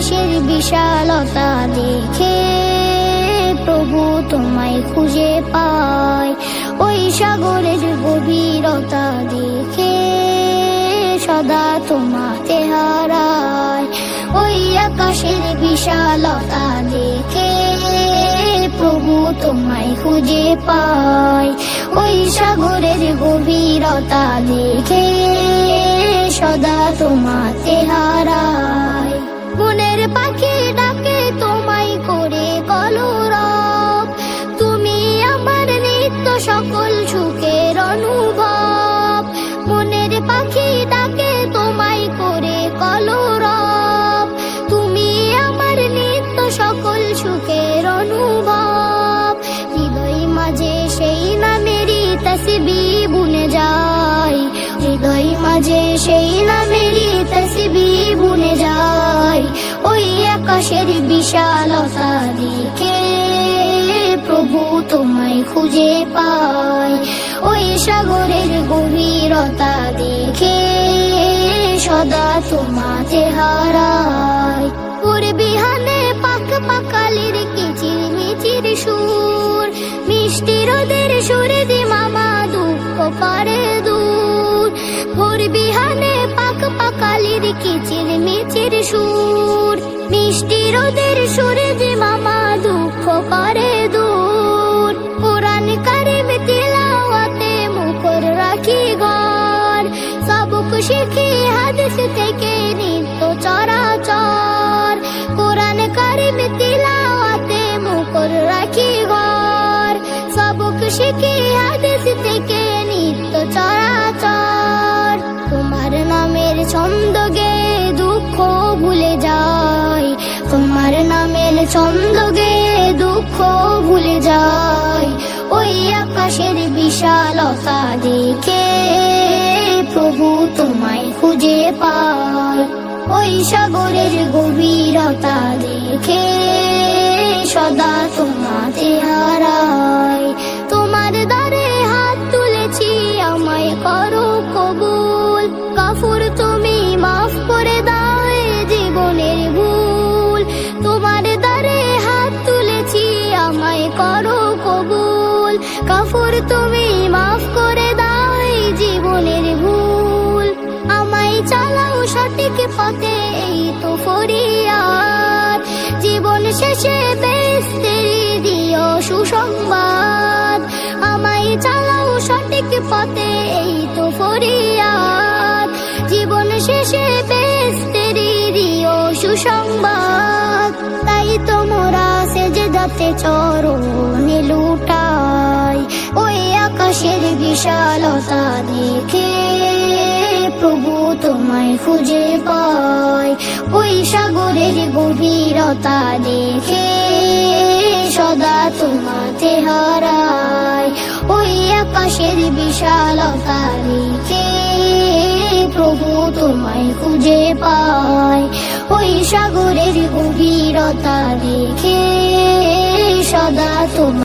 আকাশের বিশালতা দেখে প্রভু তোমায় খুঁজে পাই। ওই সাগরের গভীরতা দেখে সদা তোমাকে হারাই। ওই আকাশের বিশালতা দেখে প্রভু তোমায় খুঁজে পাই। ওই সাগরের গভীরতা দেখে সদা তোমাকে হারাই। মনের পাখি ডাকে তোমায় করে কলরব, তুমি আমার নিত্য সকল সুখের অনুভব। মনের পাখি ডাকে তোমায় করে কলরব, তুমি আমার নিত্য সকল সুখের অনুভব। হৃদয় মাঝে সেই নামেরই তাসবিহ বুনে যায়, হৃদয় মাঝে সেই নামেরই তাসবিহ বুনে যায়। ওই আকাশের বিশালতা দেখে প্রভু তোমায় খুঁজে পাই। ওই সাগরের গভীরতা দেখে সদা তোমাকে হারাই। ওর বিহানে পাক পাকালির কিচির মিচির সুর, মিষ্টি রোদের সুরে দি মামা দুঃখ পারে দূর। ভোর বিহানে পাক পাকালির কিচির মিচির সুর, মিষ্টি রোদের সুরে দি মামা দুঃখ পারে দূর। কোরআন কারিম তিলাওয়াতে মুখর রাখি ঘর, সবক শিখি হাদিস থেকে নিত্য চরাচর। কোরআন কারিম তিলাওয়াতে মুখর রাখি ঘর, সবক শিখি হাদিস থেকে নিত্য চরাচর। তোমার নামের ছন্দ গে দুঃখ ভুলে যায়, তোমার নামের ছন্দ গে দুঃখ ভুলে যায়। ওই আকাশের বিশালতা দেখে প্রভু তোমায় খুঁজে পাই। ওই সাগরের গভীরতা দেখে সদা তোমাকে হারাই। তোমার দ্বারে হাত তুলেছি আমায় করো কবুল, গাফুর তুমি মাফ করে দাও এ জীবনের ভুল। তোমার দ্বারে হাত তুলেছি আমায় করো কবুল, গাফুর তুমি মাফ করে দাও এই জীবনের ভুল। আমায় চালাও সঠিক পথে এই তো ফরিয়াদ, জীবন শেষে বেহেশতের দিও সুসংবাদ। আমায় চালাও সঠিক পথে এই তো ফরিয়াদ, জীবন শেষে বেহেশতের দিও সুসংবাদ। তাই তো মোরা সেজদাতে চরণে লুটাই। ওই আকাশের বিশালতা দেখে প্রভু তোমায় খুঁজে পাই। ওই সাগরের গভীরতা দেখে সদা তোমাকে হারাই। ওই আকাশের বিশালতা দেখে প্রভু তোমায় খুঁজে পাই। ওই সাগরের গভীরতা দেখে সদা তোমায়